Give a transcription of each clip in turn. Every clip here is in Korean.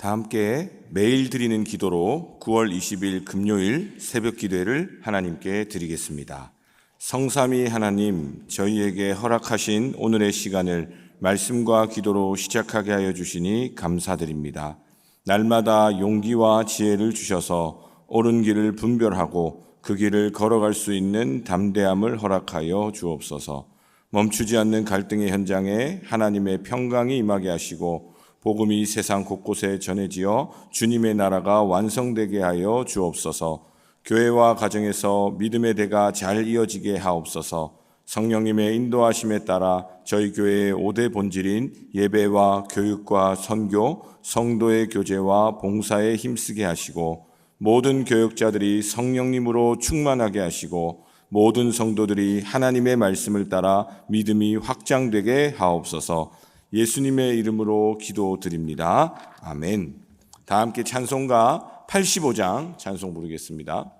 다 함께 매일 드리는 기도로 9월 20일 금요일 새벽 기도회를 하나님께 드리겠습니다. 성삼위 하나님, 저희에게 허락하신 오늘의 시간을 말씀과 기도로 시작하게 하여 주시니 감사드립니다. 날마다 용기와 지혜를 주셔서 옳은 길을 분별하고 그 길을 걸어갈 수 있는 담대함을 허락하여 주옵소서. 멈추지 않는 갈등의 현장에 하나님의 평강이 임하게 하시고 복음이 세상 곳곳에 전해지어 주님의 나라가 완성되게 하여 주옵소서. 교회와 가정에서 믿음의 대가 잘 이어지게 하옵소서. 성령님의 인도하심에 따라 저희 교회의 5대 본질인 예배와 교육과 선교, 성도의 교제와 봉사에 힘쓰게 하시고 모든 교역자들이 성령님으로 충만하게 하시고 모든 성도들이 하나님의 말씀을 따라 믿음이 확장되게 하옵소서. 예수님의 이름으로 기도드립니다. 아멘. 다 함께 찬송가 85장 찬송 부르겠습니다.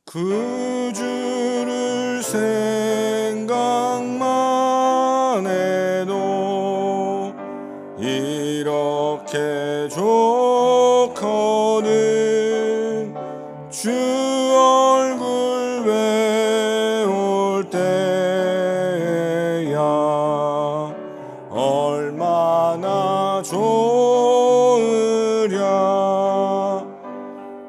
그 주를 생각만 해도 이렇게 좋거든. 주 얼굴 배울 때야 얼마나 좋으랴.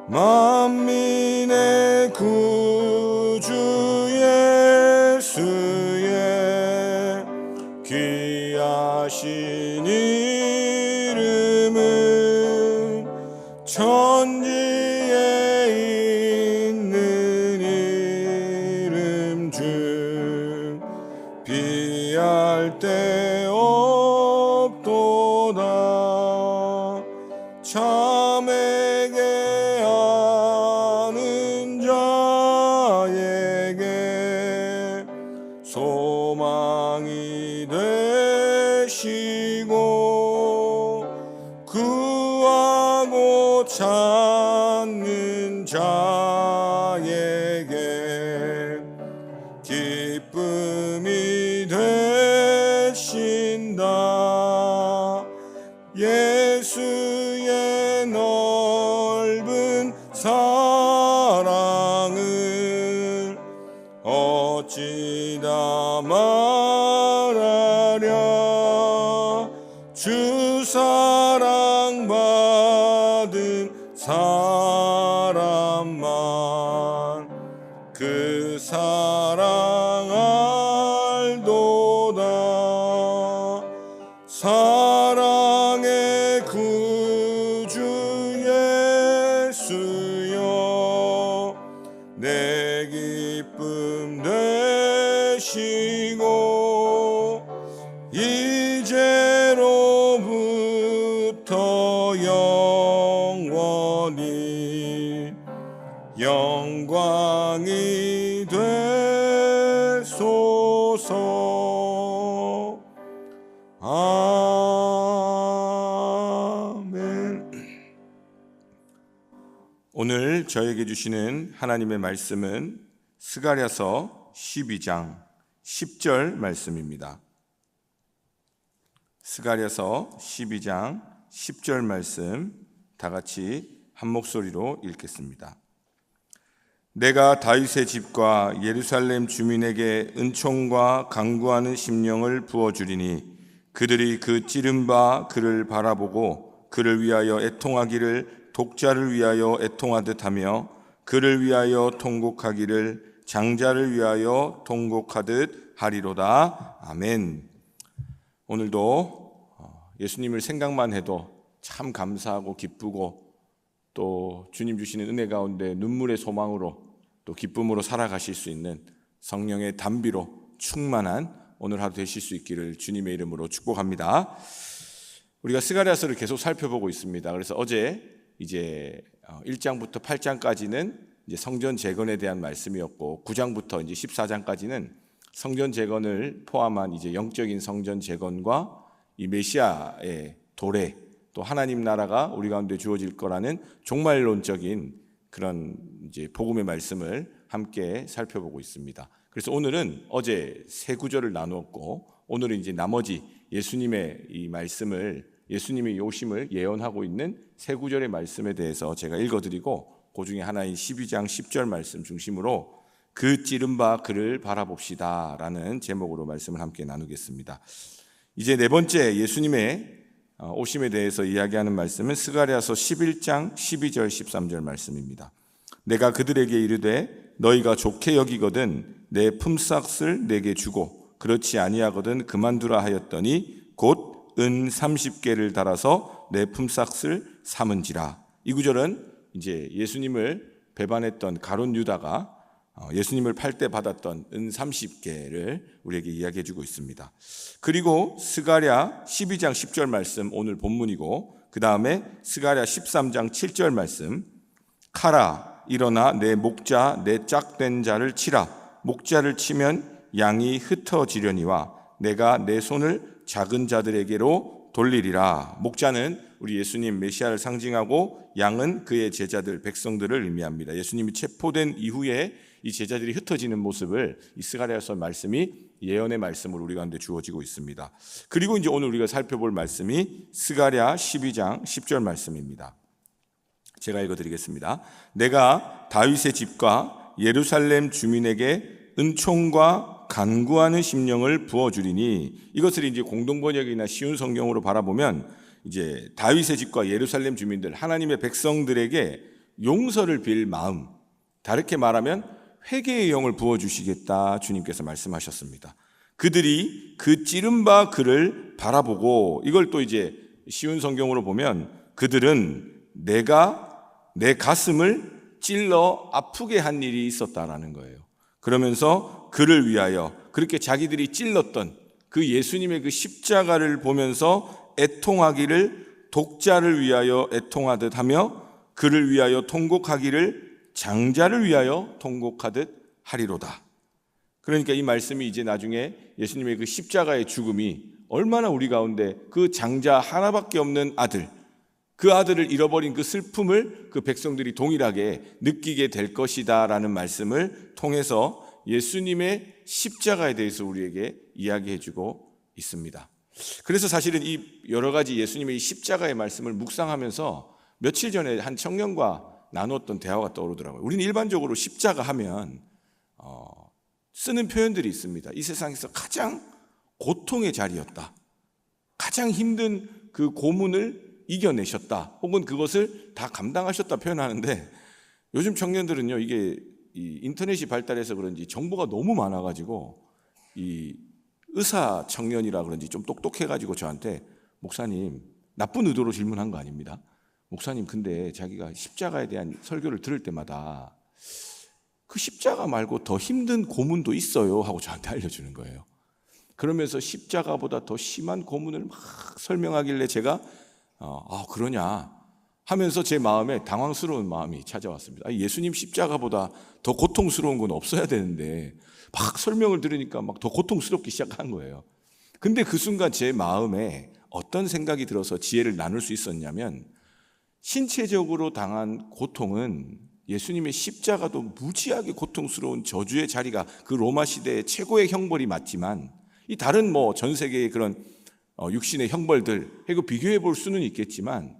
만민의 구주 예수의 귀하신 이름은 천지에 있는 이름 중 비할 데 없도다. 참에게 아는 자에게 소망이 되시고 구하고 찾는 자에게 기쁨이 되신다. 예수의 넓은 사랑을 어찌다 말하랴. 주 사랑받은 사람만 그 사랑 알도다. 사랑의 구주 예수여 내 기쁨 되시고 이제로부터 영원히 영광이 되소서. 아멘. 오늘 저에게 주시는 하나님의 말씀은 스가랴서 12장 10절 말씀입니다. 스가랴서 12장 10절 말씀 다 같이 한 목소리로 읽겠습니다. 내가 다윗의 집과 예루살렘 주민에게 은총과 강구하는 심령을 부어주리니 그들이 그 찌른 바 그를 바라보고 그를 위하여 애통하기를 독자를 위하여 애통하듯 하며 그를 위하여 통곡하기를 장자를 위하여 통곡하듯 하리로다. 아멘. 오늘도 예수님을 생각만 해도 참 감사하고 기쁘고 또 주님 주시는 은혜 가운데 눈물의 소망으로 또 기쁨으로 살아가실 수 있는 성령의 단비로 충만한 오늘 하루 되실 수 있기를 주님의 이름으로 축복합니다. 우리가 스가랴서를 계속 살펴보고 있습니다. 그래서 어제 이제 1장부터 8장까지는 이제 성전 재건에 대한 말씀이었고 9장부터 이제 14장까지는 성전 재건을 포함한 이제 영적인 성전 재건과 이 메시아의 도래 또 하나님 나라가 우리 가운데 주어질 거라는 종말론적인 그런 이제 복음의 말씀을 함께 살펴보고 있습니다. 그래서 오늘은 어제 세 구절을 나누었고, 오늘은 이제 나머지 예수님의 이 말씀을, 예수님의 오심을 예언하고 있는 세 구절의 말씀에 대해서 제가 읽어드리고, 그 중에 하나인 12장 10절 말씀 중심으로 그 찌른 바 그를 바라봅시다 라는 제목으로 말씀을 함께 나누겠습니다. 이제 네 번째 예수님의 오심에 대해서 이야기하는 말씀은 스가랴서 11장 12절 13절 말씀입니다. 내가 그들에게 이르되 너희가 좋게 여기거든 내 품삯을 내게 주고 그렇지 아니하거든 그만두라 하였더니 곧 은 30개를 달아서 내 품삯을 삼은지라. 이 구절은 이제 예수님을 배반했던 가룟 유다가 예수님을 팔 때 받았던 은 30개를 우리에게 이야기해 주고 있습니다. 그리고 스가랴 12장 10절 말씀 오늘 본문이고, 그 다음에 스가랴 13장 7절 말씀, 카라 일어나 내 목자 내 짝된 자를 치라. 목자를 치면 양이 흩어지려니와 내가 내 손을 작은 자들에게로 돌리리라. 목자는 우리 예수님 메시아를 상징하고 양은 그의 제자들 백성들을 의미합니다. 예수님이 체포된 이후에 이 제자들이 흩어지는 모습을 이 스가랴서 말씀이 예언의 말씀으로 우리 가운데 주어지고 있습니다. 그리고 이제 오늘 우리가 살펴볼 말씀이 스가랴 12장 10절 말씀입니다. 제가 읽어드리겠습니다. 내가 다윗의 집과 예루살렘 주민에게 은총과 간구하는 심령을 부어주리니, 이것을 이제 공동번역이나 쉬운 성경으로 바라보면 이제 다윗의 집과 예루살렘 주민들, 하나님의 백성들에게 용서를 빌 마음, 다르게 말하면 회개의 영을 부어주시겠다 주님께서 말씀하셨습니다. 그들이 그 찌른 바 그를 바라보고, 이걸 또 이제 쉬운 성경으로 보면 그들은 내가 내 가슴을 찔러 아프게 한 일이 있었다라는 거예요. 그러면서 그를 위하여, 그렇게 자기들이 찔렀던 그 예수님의 그 십자가를 보면서 애통하기를 독자를 위하여 애통하듯 하며 그를 위하여 통곡하기를 장자를 위하여 통곡하듯 하리로다. 그러니까 이 말씀이 이제 나중에 예수님의 그 십자가의 죽음이 얼마나 우리 가운데 그 장자 하나밖에 없는 아들, 그 아들을 잃어버린 그 슬픔을 그 백성들이 동일하게 느끼게 될 것이다 라는 말씀을 통해서 예수님의 십자가에 대해서 우리에게 이야기해 주고 있습니다. 그래서 사실은 이 여러 가지 예수님의 이 십자가의 말씀을 묵상하면서 며칠 전에 한 청년과 나눴던 대화가 떠오르더라고요. 우리는 일반적으로 십자가 하면 쓰는 표현들이 있습니다. 이 세상에서 가장 고통의 자리였다, 가장 힘든 그 고문을 이겨내셨다, 혹은 그것을 다 감당하셨다 표현하는데, 요즘 청년들은요, 이게 이 인터넷이 발달해서 그런지 정보가 너무 많아가지고 이 의사 청년이라 그런지 좀 똑똑해가지고 저한테, 목사님, 나쁜 의도로 질문한 거 아닙니다. 목사님, 근데 자기가 십자가에 대한 설교를 들을 때마다 그 십자가 말고 더 힘든 고문도 있어요 하고 저한테 알려주는 거예요. 그러면서 십자가보다 더 심한 고문을 막 설명하길래 제가 그러냐 하면서 제 마음에 당황스러운 마음이 찾아왔습니다. 예수님 십자가보다 더 고통스러운 건 없어야 되는데 막 설명을 들으니까 막 더 고통스럽기 시작한 거예요. 근데 그 순간 제 마음에 어떤 생각이 들어서 지혜를 나눌 수 있었냐면, 신체적으로 당한 고통은 예수님의 십자가도 무지하게 고통스러운 저주의 자리가 그 로마 시대의 최고의 형벌이 맞지만, 이 다른 전 세계의 그런 육신의 형벌들 해고 비교해 볼 수는 있겠지만,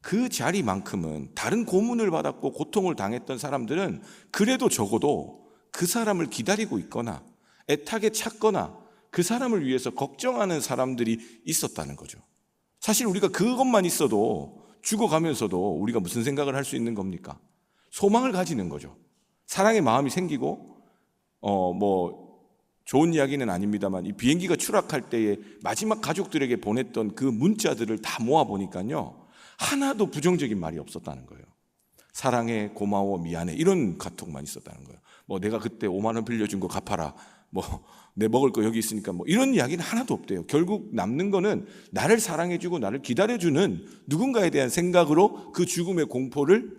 그 자리만큼은 다른 고문을 받았고 고통을 당했던 사람들은 그래도 적어도 그 사람을 기다리고 있거나 애타게 찾거나 그 사람을 위해서 걱정하는 사람들이 있었다는 거죠. 사실 우리가 그것만 있어도, 죽어가면서도 우리가 무슨 생각을 할 수 있는 겁니까? 소망을 가지는 거죠. 사랑의 마음이 생기고, 좋은 이야기는 아닙니다만, 이 비행기가 추락할 때에 마지막 가족들에게 보냈던 그 문자들을 다 모아보니까요, 하나도 부정적인 말이 없었다는 거예요. 사랑해, 고마워, 미안해, 이런 카톡만 있었다는 거예요. 내가 그때 5만 원 빌려준 거 갚아라, 내 먹을 거 여기 있으니까 이런 이야기는 하나도 없대요. 결국 남는 거는 나를 사랑해주고 나를 기다려주는 누군가에 대한 생각으로 그 죽음의 공포를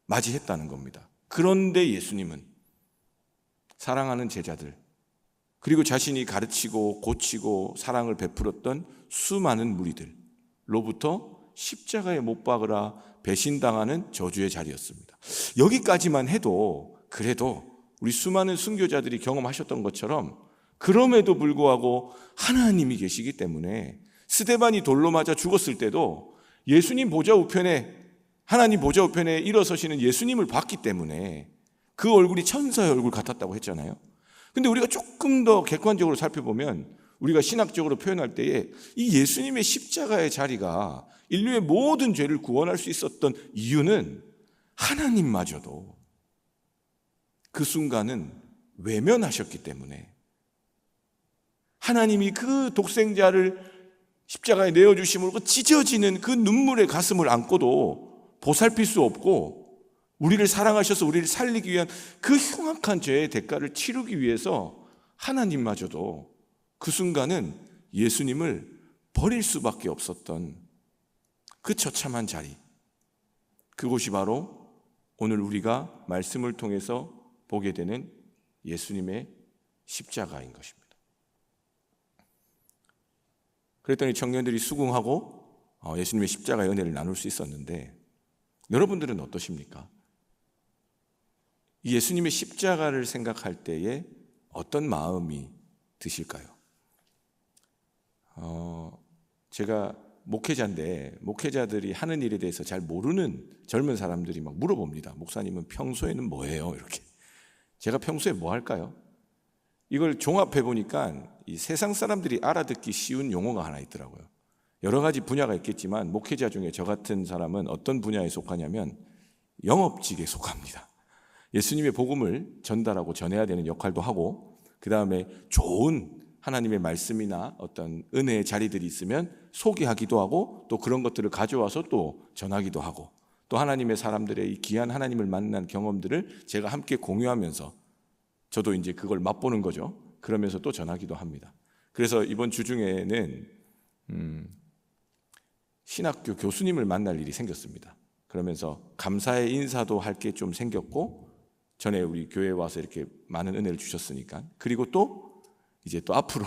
맞이했다는 겁니다. 그런데 예수님은 사랑하는 제자들, 그리고 자신이 가르치고 고치고 사랑을 베풀었던 수많은 무리들로부터 십자가에 못 박으라 배신당하는 저주의 자리였습니다. 여기까지만 해도 그래도 우리 수많은 순교자들이 경험하셨던 것처럼 그럼에도 불구하고 하나님이 계시기 때문에 스데반이 돌로 맞아 죽었을 때도 예수님 보좌 우편에, 하나님 보좌 우편에 일어서시는 예수님을 봤기 때문에 그 얼굴이 천사의 얼굴 같았다고 했잖아요. 근데 우리가 조금 더 객관적으로 살펴보면 우리가 신학적으로 표현할 때에 이 예수님의 십자가의 자리가 인류의 모든 죄를 구원할 수 있었던 이유는 하나님마저도 그 순간은 외면하셨기 때문에, 하나님이 그 독생자를 십자가에 내어주심으로 그 찢어지는 그 눈물의 가슴을 안고도 보살필 수 없고, 우리를 사랑하셔서 우리를 살리기 위한 그 흉악한 죄의 대가를 치르기 위해서 하나님마저도 그 순간은 예수님을 버릴 수밖에 없었던 그 처참한 자리, 그곳이 바로 오늘 우리가 말씀을 통해서 보게 되는 예수님의 십자가인 것입니다. 그랬더니 청년들이 수긍하고 예수님의 십자가의 은혜를 나눌 수 있었는데, 여러분들은 어떠십니까? 이 예수님의 십자가를 생각할 때에 어떤 마음이 드실까요? 제가 목회자인데 목회자들이 하는 일에 대해서 잘 모르는 젊은 사람들이 막 물어봅니다. 목사님은 평소에는 뭐예요? 이렇게. 제가 평소에 뭐 할까요? 이걸 종합해 보니까 이 세상 사람들이 알아듣기 쉬운 용어가 하나 있더라고요. 여러 가지 분야가 있겠지만 목회자 중에 저 같은 사람은 어떤 분야에 속하냐면 영업직에 속합니다. 예수님의 복음을 전달하고 전해야 되는 역할도 하고, 그 다음에 좋은 하나님의 말씀이나 어떤 은혜의 자리들이 있으면 소개하기도 하고, 또 그런 것들을 가져와서 또 전하기도 하고, 또 하나님의 사람들의 이 귀한 하나님을 만난 경험들을 제가 함께 공유하면서 저도 이제 그걸 맛보는 거죠. 그러면서 또 전하기도 합니다. 그래서 이번 주 중에는 신학교 교수님을 만날 일이 생겼습니다. 그러면서 감사의 인사도 할 게 좀 생겼고, 전에 우리 교회에 와서 이렇게 많은 은혜를 주셨으니까, 그리고 또 이제 또 앞으로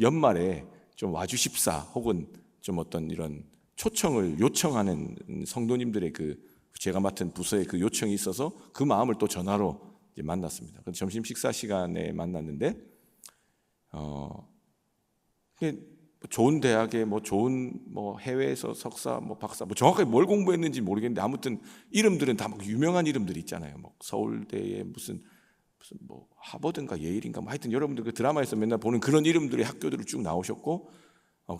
연말에 좀 와주십사 혹은 좀 어떤 이런 초청을 요청하는 성도님들의 그 제가 맡은 부서의 그 요청이 있어서 그 마음을 또 전화로 이제 만났습니다. 점심 식사 시간에 만났는데 좋은 대학에 뭐 좋은 뭐 해외에서 석사 뭐 박사 뭐 정확하게 뭘 공부했는지 모르겠는데 아무튼 이름들은 다 막 유명한 이름들이 있잖아요. 뭐 서울대에 무슨 뭐 하버드인가 예일인가 뭐 하여튼 여러분들 그 드라마에서 맨날 보는 그런 이름들의 학교들을 쭉 나오셨고,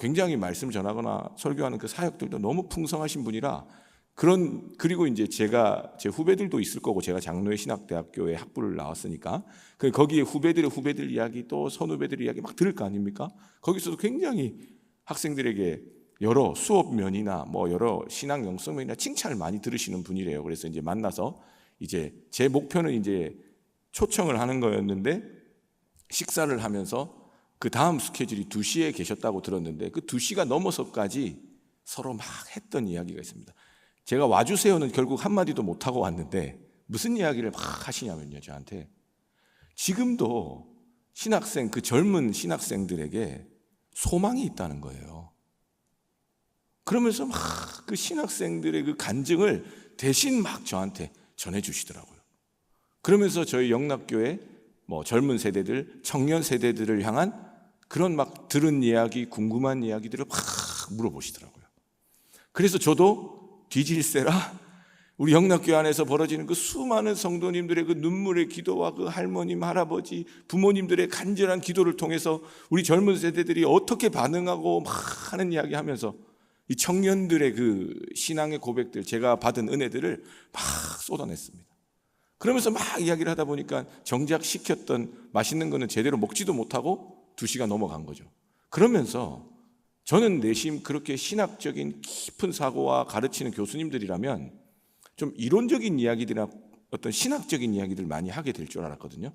굉장히 말씀 전하거나 설교하는 그 사역들도 너무 풍성하신 분이라, 그리고 이제 제 후배들도 있을 거고, 제가 장로의 신학대학교에 학부를 나왔으니까 거기에 후배들 이야기, 또 선후배들 이야기 막 들을 거 아닙니까? 거기서도 굉장히 학생들에게 여러 수업 면이나 뭐 여러 신앙 영성 면이나 칭찬을 많이 들으시는 분이래요. 그래서 이제 만나서 이제 제 목표는 이제 초청을 하는 거였는데, 식사를 하면서 그 다음 스케줄이 2시에 계셨다고 들었는데 그 2시가 넘어서까지 서로 막 했던 이야기가 있습니다. 제가 와주세요는 결국 한마디도 못하고 왔는데 무슨 이야기를 막 하시냐면요, 저한테 지금도 신학생, 그 젊은 신학생들에게 소망이 있다는 거예요. 그러면서 막 그 신학생들의 그 간증을 대신 막 저한테 전해주시더라고요. 그러면서 저희 영락교회 뭐 젊은 세대들, 청년 세대들을 향한 그런 막 들은 이야기, 궁금한 이야기들을 막 물어보시더라고요. 그래서 저도 뒤질세라 우리 영락교회 안에서 벌어지는 그 수많은 성도님들의 그 눈물의 기도와 그 할머님, 할아버지, 부모님들의 간절한 기도를 통해서 우리 젊은 세대들이 어떻게 반응하고 막 하는 이야기 하면서 이 청년들의 그 신앙의 고백들, 제가 받은 은혜들을 막 쏟아냈습니다. 그러면서 막 이야기를 하다 보니까 정작 시켰던 맛있는 거는 제대로 먹지도 못하고 2시가 넘어간 거죠. 그러면서 저는 내심 그렇게 신학적인 깊은 사고와 가르치는 교수님들이라면 좀 이론적인 이야기들이나 어떤 신학적인 이야기들 많이 하게 될 줄 알았거든요.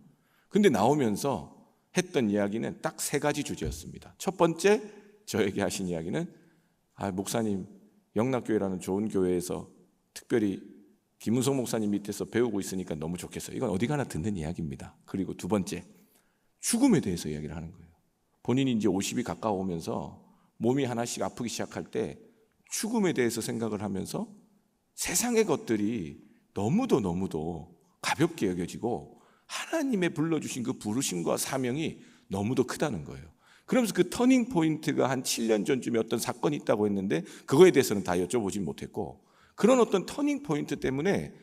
근데 나오면서 했던 이야기는 딱 3가지 주제였습니다. 첫 번째, 저에게 하신 이야기는 목사님, 영락교회라는 좋은 교회에서 특별히 김은성 목사님 밑에서 배우고 있으니까 너무 좋겠어요. 이건 어디 가나 듣는 이야기입니다. 그리고 2번째, 죽음에 대해서 이야기를 하는 거예요. 본인이 이제 50이 가까워오면서 몸이 하나씩 아프기 시작할 때 죽음에 대해서 생각을 하면서 세상의 것들이 너무도 가볍게 여겨지고 하나님의 불러주신 그 부르심과 사명이 너무도 크다는 거예요. 그러면서 그 터닝 포인트가 한 7년 전쯤에 어떤 사건이 있다고 했는데 그거에 대해서는 다 여쭤보진 못했고, 그런 어떤 터닝 포인트 때문에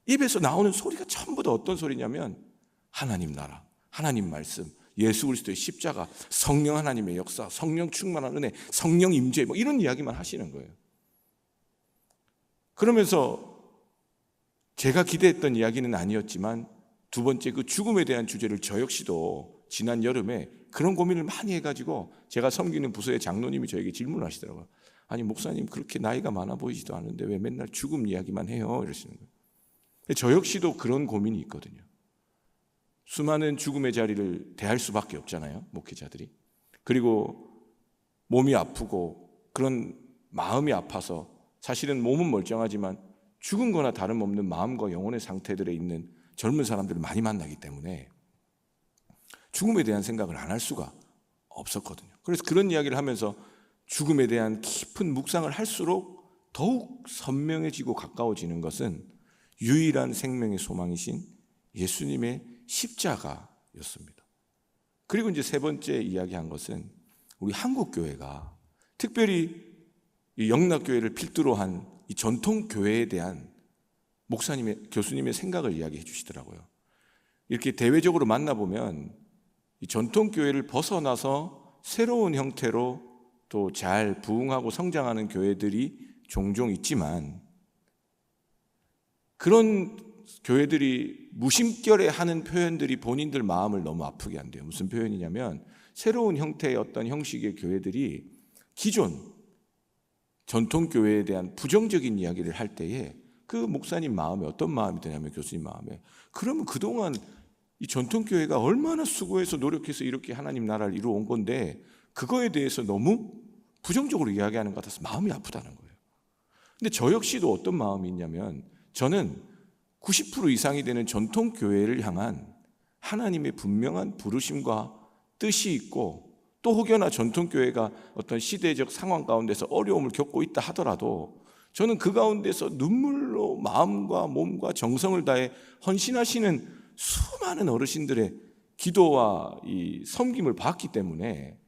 입에서 나오는 소리가 전부 다 어떤 소리냐면 하나님 나라, 하나님 말씀, 예수 그리스도의 십자가, 성령 하나님의 역사, 성령 충만한 은혜, 성령 임재, 뭐 이런 이야기만 하시는 거예요. 그러면서 제가 기대했던 이야기는 아니었지만 두 번째 그 죽음에 대한 주제를 저 역시도 지난 여름에 그런 고민을 많이 해가지고 제가 섬기는 부서의 장로님이 저에게 질문을 하시더라고요. 아니 목사님 그렇게 나이가 많아 보이지도 않은데 왜 맨날 죽음 이야기만 해요? 이러시는 거예요. 저 역시도 그런 고민이 있거든요. 수많은 죽음의 자리를 대할 수밖에 없잖아요, 목회자들이. 그리고 몸이 아프고 그런 마음이 아파서 사실은 몸은 멀쩡하지만 죽은 거나 다름없는 마음과 영혼의 상태들에 있는 젊은 사람들을 많이 만나기 때문에 죽음에 대한 생각을 안 할 수가 없었거든요. 그래서 그런 이야기를 하면서 죽음에 대한 깊은 묵상을 할수록 더욱 선명해지고 가까워지는 것은 유일한 생명의 소망이신 예수님의 십자가였습니다. 그리고 이제 세 번째 이야기한 것은 우리 한국교회가 특별히 이 영락교회를 필두로 한 이 전통교회에 대한 목사님의, 교수님의 생각을 이야기해 주시더라고요. 이렇게 대외적으로 만나보면 이 전통교회를 벗어나서 새로운 형태로 또 잘 부흥하고 성장하는 교회들이 종종 있지만 그런 교회들이 무심결에 하는 표현들이 본인들 마음을 너무 아프게 한대요. 무슨 표현이냐면 새로운 형태의 어떤 형식의 교회들이 기존 전통교회에 대한 부정적인 이야기를 할 때에 그 목사님 마음에 어떤 마음이 드냐면 교수님 마음에 그러면 그동안 이 전통교회가 얼마나 수고해서 노력해서 이렇게 하나님 나라를 이루어온 건데 그거에 대해서 너무 부정적으로 이야기하는 것 같아서 마음이 아프다는 거예요. 근데 저 역시도 어떤 마음이 있냐면 저는 90% 이상이 되는 전통교회를 향한 하나님의 분명한 부르심과 뜻이 있고 또 혹여나 전통교회가 어떤 시대적 상황 가운데서 어려움을 겪고 있다 하더라도 저는 그 가운데서 눈물로 마음과 몸과 정성을 다해 헌신하시는 수많은 어르신들의 기도와 이 섬김을 봤기 때문에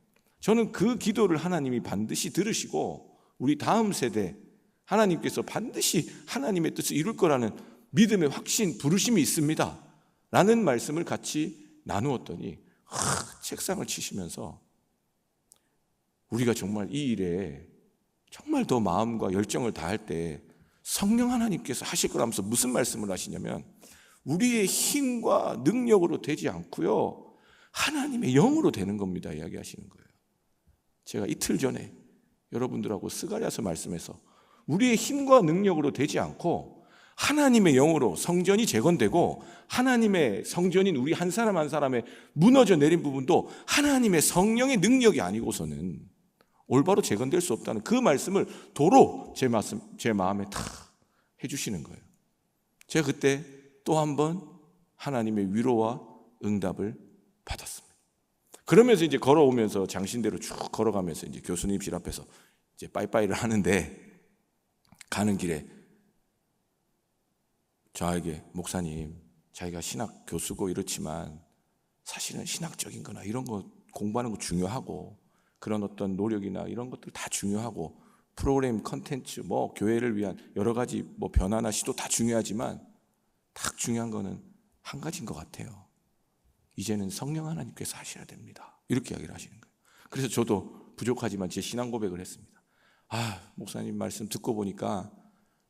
저는 그 기도를 하나님이 반드시 들으시고 우리 다음 세대 하나님께서 반드시 하나님의 뜻을 이룰 거라는 믿음의 확신, 부르심이 있습니다 라는 말씀을 같이 나누었더니 책상을 치시면서 우리가 정말 이 일에 정말 더 마음과 열정을 다할 때 성령 하나님께서 하실 거라면서 무슨 말씀을 하시냐면 우리의 힘과 능력으로 되지 않고요 하나님의 영으로 되는 겁니다 이야기하시는 거예요. 제가 이틀 전에 여러분들하고 스가랴서 말씀에서 우리의 힘과 능력으로 되지 않고 하나님의 영으로 성전이 재건되고 하나님의 성전인 우리 한 사람 한 사람의 무너져 내린 부분도 하나님의 성령의 능력이 아니고서는 올바로 재건될 수 없다는 그 말씀을 도로 제 마음에 탁 해주시는 거예요. 제가 그때 또 한 번 하나님의 위로와 응답을 받았습니다. 그러면서 이제 걸어오면서 장신대로 쭉 걸어가면서 이제 교수님실 앞에서 이제 빠이빠이를 하는데 가는 길에 저에게 목사님 자기가 신학 교수고 이렇지만 사실은 신학적인 거나 이런 거 공부하는 거 중요하고 그런 어떤 노력이나 이런 것들 다 중요하고 프로그램 컨텐츠 뭐 교회를 위한 여러 가지 뭐 변화나 시도 다 중요하지만 딱 중요한 거는 한 가지인 것 같아요. 이제는 성령 하나님께서 하셔야 됩니다. 이렇게 이야기를 하시는 거예요. 그래서 저도 부족하지만 제 신앙 고백을 했습니다. 목사님 말씀 듣고 보니까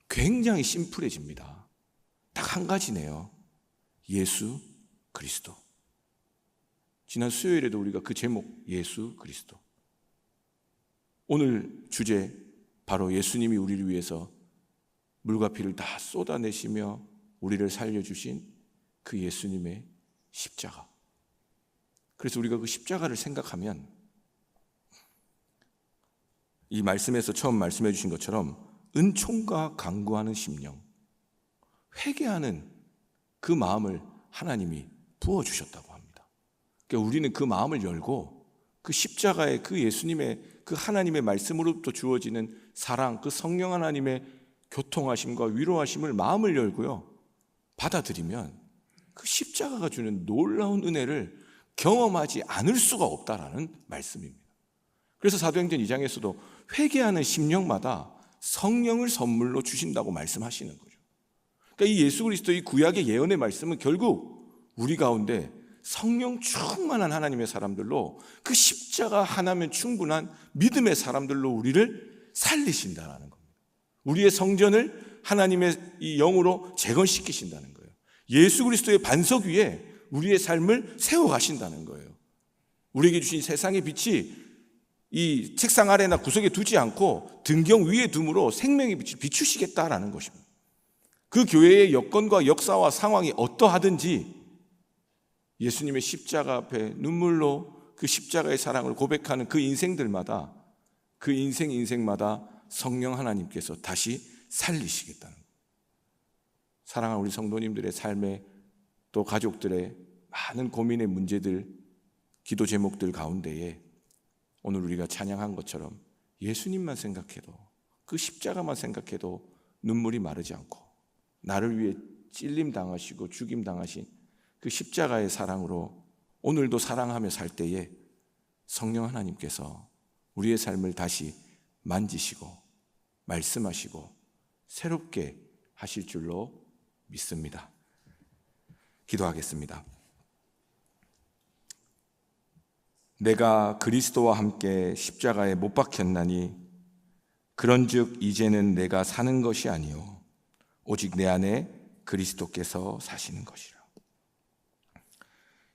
굉장히 심플해집니다. 딱 한 가지네요. 예수 그리스도. 지난 수요일에도 우리가 그 제목 예수 그리스도. 오늘 주제 바로 예수님이 우리를 위해서 물과 피를 다 쏟아내시며 우리를 살려주신 그 예수님의 십자가. 그래서 우리가 그 십자가를 생각하면 이 말씀에서 처음 말씀해 주신 것처럼 은총과 간구하는 심령, 회개하는 그 마음을 하나님이 부어주셨다고 합니다. 그러니까 우리는 그 마음을 열고 그 십자가의 그 예수님의 그 하나님의 말씀으로부터 주어지는 사랑, 그 성령 하나님의 교통하심과 위로하심을 마음을 열고요 받아들이면 그 십자가가 주는 놀라운 은혜를 경험하지 않을 수가 없다라는 말씀입니다. 그래서 사도행전 2장에서도 회개하는 심령마다 성령을 선물로 주신다고 말씀하시는 거죠. 그러니까 이 예수 그리스도의 구약의 예언의 말씀은 결국 우리 가운데 성령 충만한 하나님의 사람들로, 그 십자가 하나면 충분한 믿음의 사람들로 우리를 살리신다라는 겁니다. 우리의 성전을 하나님의 이 영으로 재건시키신다는 거예요. 예수 그리스도의 반석 위에 우리의 삶을 세워가신다는 거예요. 우리에게 주신 세상의 빛이 이 책상 아래나 구석에 두지 않고 등경 위에 둠으로 생명의 빛을 비추시겠다라는 것입니다. 그 교회의 여건과 역사와 상황이 어떠하든지 예수님의 십자가 앞에 눈물로 그 십자가의 사랑을 고백하는 그 인생들마다, 그 인생마다 성령 하나님께서 다시 살리시겠다는 거예요. 사랑하는 우리 성도님들의 삶에, 또 가족들의 많은 고민의 문제들, 기도 제목들 가운데에 오늘 우리가 찬양한 것처럼 예수님만 생각해도, 그 십자가만 생각해도 눈물이 마르지 않고, 나를 위해 찔림 당하시고 죽임 당하신 그 십자가의 사랑으로 오늘도 사랑하며 살 때에 성령 하나님께서 우리의 삶을 다시 만지시고 말씀하시고 새롭게 하실 줄로 믿습니다. 기도하겠습니다. 내가 그리스도와 함께 십자가에 못 박혔나니 그런즉 이제는 내가 사는 것이 아니요 오직 내 안에 그리스도께서 사시는 것이라.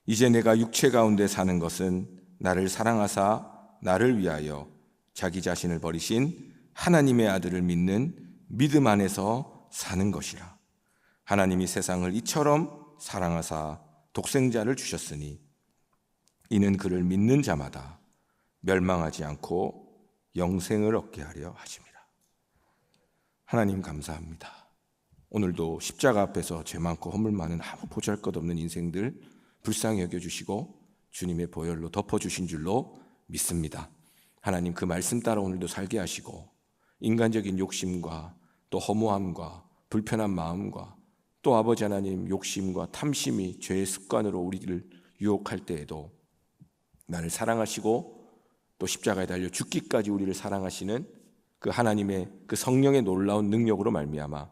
이제 내가 육체 가운데 사는 것은 나를 사랑하사 나를 위하여 자기 자신을 버리신 하나님의 아들을 믿는 믿음 안에서 사는 것이라. 하나님이 세상을 이처럼 사랑하사 독생자를 주셨으니 이는 그를 믿는 자마다 멸망하지 않고 영생을 얻게 하려 하심이라. 하나님 감사합니다. 오늘도 십자가 앞에서 죄 많고 허물 많은 아무 보잘것없는 인생들 불쌍히 여겨주시고 주님의 보혈로 덮어주신 줄로 믿습니다. 하나님, 그 말씀 따라 오늘도 살게 하시고 인간적인 욕심과 또 허무함과 불편한 마음과 또 아버지 하나님 욕심과 탐심이 죄의 습관으로 우리를 유혹할 때에도 나를 사랑하시고 또 십자가에 달려 죽기까지 우리를 사랑하시는 그 하나님의 그 성령의 놀라운 능력으로 말미암아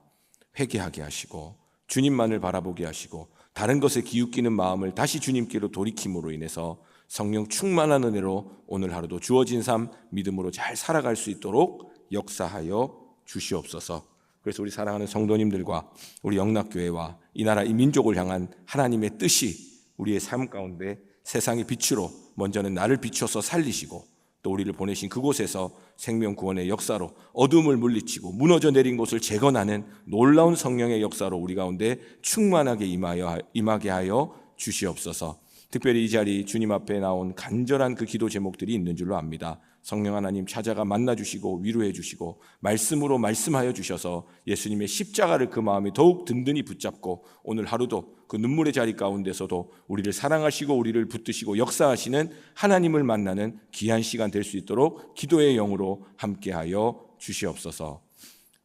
회개하게 하시고 주님만을 바라보게 하시고 다른 것에 기웃기는 마음을 다시 주님께로 돌이킴으로 인해서 성령 충만한 은혜로 오늘 하루도 주어진 삶 믿음으로 잘 살아갈 수 있도록 역사하여 주시옵소서. 그래서 우리 사랑하는 성도님들과 우리 영락교회와 이 나라 이 민족을 향한 하나님의 뜻이 우리의 삶 가운데 세상의 빛으로 먼저는 나를 비춰서 살리시고 또 우리를 보내신 그곳에서 생명 구원의 역사로 어둠을 물리치고 무너져 내린 곳을 재건하는 놀라운 성령의 역사로 우리 가운데 충만하게 임하게 하여 주시옵소서. 특별히 이 자리 주님 앞에 나온 간절한 그 기도 제목들이 있는 줄로 압니다. 성령 하나님 찾아가 만나주시고 위로해 주시고 말씀으로 말씀하여 주셔서 예수님의 십자가를 그 마음에 더욱 든든히 붙잡고 오늘 하루도 그 눈물의 자리 가운데서도 우리를 사랑하시고 우리를 붙드시고 역사하시는 하나님을 만나는 귀한 시간 될 수 있도록 기도의 영으로 함께하여 주시옵소서.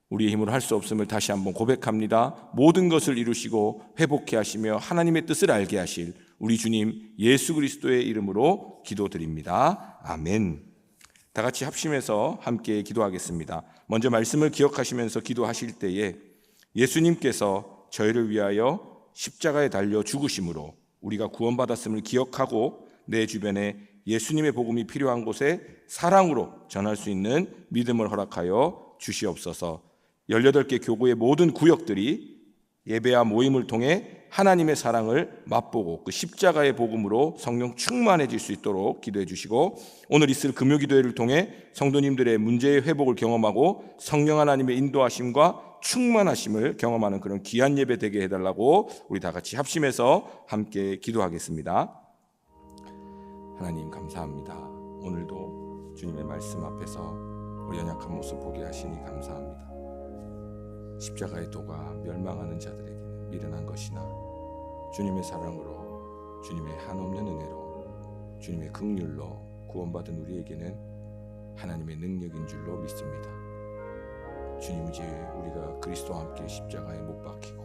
우리의 힘으로 할 수 없음을 다시 한번 고백합니다. 모든 것을 이루시고 회복케 하시며 하나님의 뜻을 알게 하실 우리 주님 예수 그리스도의 이름으로 기도드립니다. 아멘. 다 같이 합심해서 함께 기도하겠습니다. 먼저 말씀을 기억하시면서 기도하실 때에 예수님께서 저희를 위하여 십자가에 달려 죽으심으로 우리가 구원받았음을 기억하고 내 주변에 예수님의 복음이 필요한 곳에 사랑으로 전할 수 있는 믿음을 허락하여 주시옵소서. 18개 교구의 모든 구역들이 예배와 모임을 통해 하나님의 사랑을 맛보고 그 십자가의 복음으로 성령 충만해질 수 있도록 기도해 주시고 오늘 있을 금요기도회를 통해 성도님들의 문제의 회복을 경험하고 성령 하나님의 인도하심과 충만하심을 경험하는 그런 귀한 예배 되게 해달라고 우리 다 같이 합심해서 함께 기도하겠습니다. 하나님 감사합니다. 오늘도 주님의 말씀 앞에서 우리 연약한 모습 보게 하시니 감사합니다. 십자가의 도가 멸망하는 자들에게는 미련한 것이나 주님의 사랑으로 주님의 한없는 은혜로 주님의 긍휼로 구원받은 우리에게는 하나님의 능력인 줄로 믿습니다. 주님, 이제 우리가 그리스도와 함께 십자가에 못 박히고,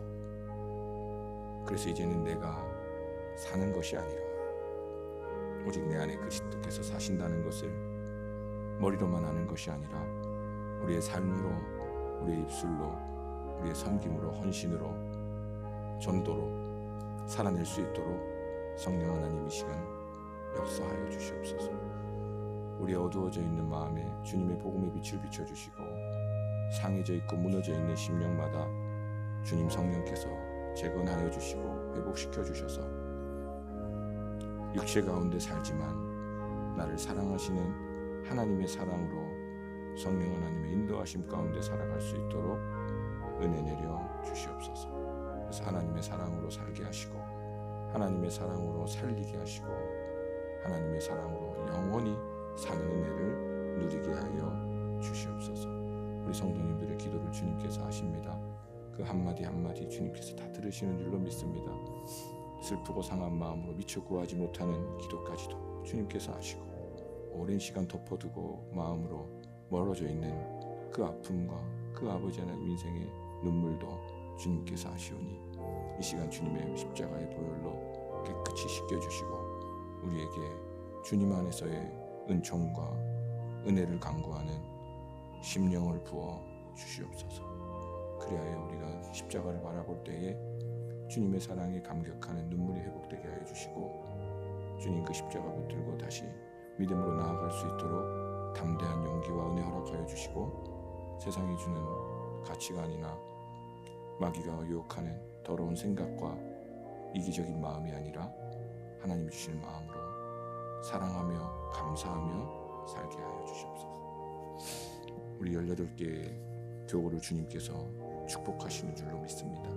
그래서 이제는 내가 사는 것이 아니라 오직 내 안에 그리스도께서 사신다는 것을 머리로만 아는 것이 아니라 우리의 삶으로, 우리의 입술로, 우리의 섬김으로, 헌신으로, 전도로 살아낼 수 있도록 성령 하나님 이 시간 역사하여 주시옵소서. 우리의 어두워져 있는 마음에 주님의 복음의 빛을 비춰주시고, 상해져 있고 무너져 있는 심령마다 주님 성령께서 재건하여 주시고 회복시켜 주셔서 육체 가운데 살지만 나를 사랑하시는 하나님의 사랑으로 성령 하나님의 인도하심 가운데 살아갈 수 있도록 은혜 내려 주시옵소서. 그래서 하나님의 사랑으로 살게 하시고, 하나님의 사랑으로 살리게 하시고, 하나님의 사랑으로 영원히 사는 은혜를 누리게 하여 주시옵소서. 우리 성도님들의 기도를 주님께서 하십니다. 그 한마디 한마디 주님께서 다 들으시는 줄로 믿습니다. 슬프고 상한 마음으로 미처 구하지 못하는 기도까지도 주님께서 하시고, 오랜 시간 덮어두고 마음으로 멀어져 있는 그 아픔과 그 아버지 하나님 인생의 눈물도 주님께서 하시오니, 이 시간 주님의 십자가의 보혈로 깨끗이 씻겨주시고 우리에게 주님 안에서의 은총과 은혜를 강구하는 심령을 부어 주시옵소서. 그리하여 우리가 십자가를 바라볼 때에 주님의 사랑에 감격하는 눈물이 회복되게 하여 주시고, 주님 그 십자가 붙들고 다시 믿음으로 나아갈 수 있도록 담대한 용기와 은혜 허락하여 주시고, 세상이 주는 가치관이나 마귀가 유혹하는 더러운 생각과 이기적인 마음이 아니라 하나님 주시는 마음으로 사랑하며 감사하며 살게 하여 주시옵소서. 우리 18개의 교구를 주님께서 축복하시는 줄로 믿습니다.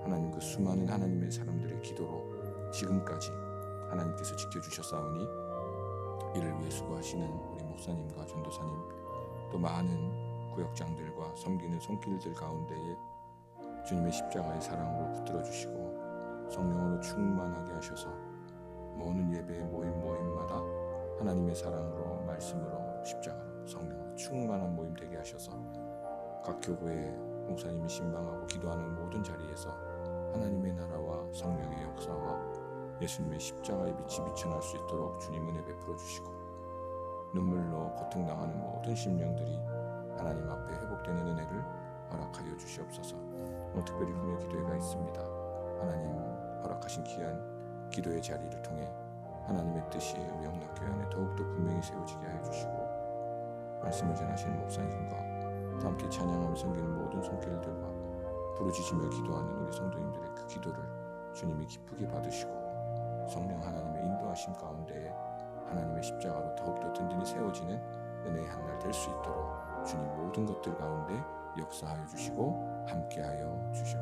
하나님, 그 수많은 하나님의 사람들의 기도로 지금까지 하나님께서 지켜주셨사오니, 이를 위해 수고하시는 우리 목사님과 전도사님, 또 많은 구역장들과 섬기는 손길들 가운데에 주님의 십자가의 사랑으로 붙들어 주시고 성령으로 충만하게 하셔서 모든 예배 모임마다 하나님의 사랑으로, 말씀으로, 십자가로, 성령으로 충만한 모임 되게 하셔서 각 교회의 목사님이 신방하고 기도하는 모든 자리에서 하나님의 나라와 성령의 역사와 예수님의 십자가의 빛이 비춰날 수 있도록 주님 은혜 베풀어 주시고, 눈물로 고통당하는 모든 심령들이 하나님 앞에 회복되는 은혜를 허락하여 주시옵소서. 오늘 특별히 금요 기도회가 있습니다. 하나님 허락하신 귀한 기도의 자리를 통해 하나님의 뜻이 우리 영락교회 안에 더욱더 분명히 세워지게 하여 주시고, 말씀을 전하시는 목사님과 함께 찬양하며 섬기는 모든 손길들과 부르짖으며 기도하는 우리 성도님들의 그 기도를 주님이 기쁘게 받으시고, 성령 하나님의 인도하심 가운데 하나님의 십자가로 더욱더 든든히 세워지는 은혜의 한 날 될 수 있도록 주님 모든 것들 가운데 역사하여 주시고 함께하여 주시옵소서.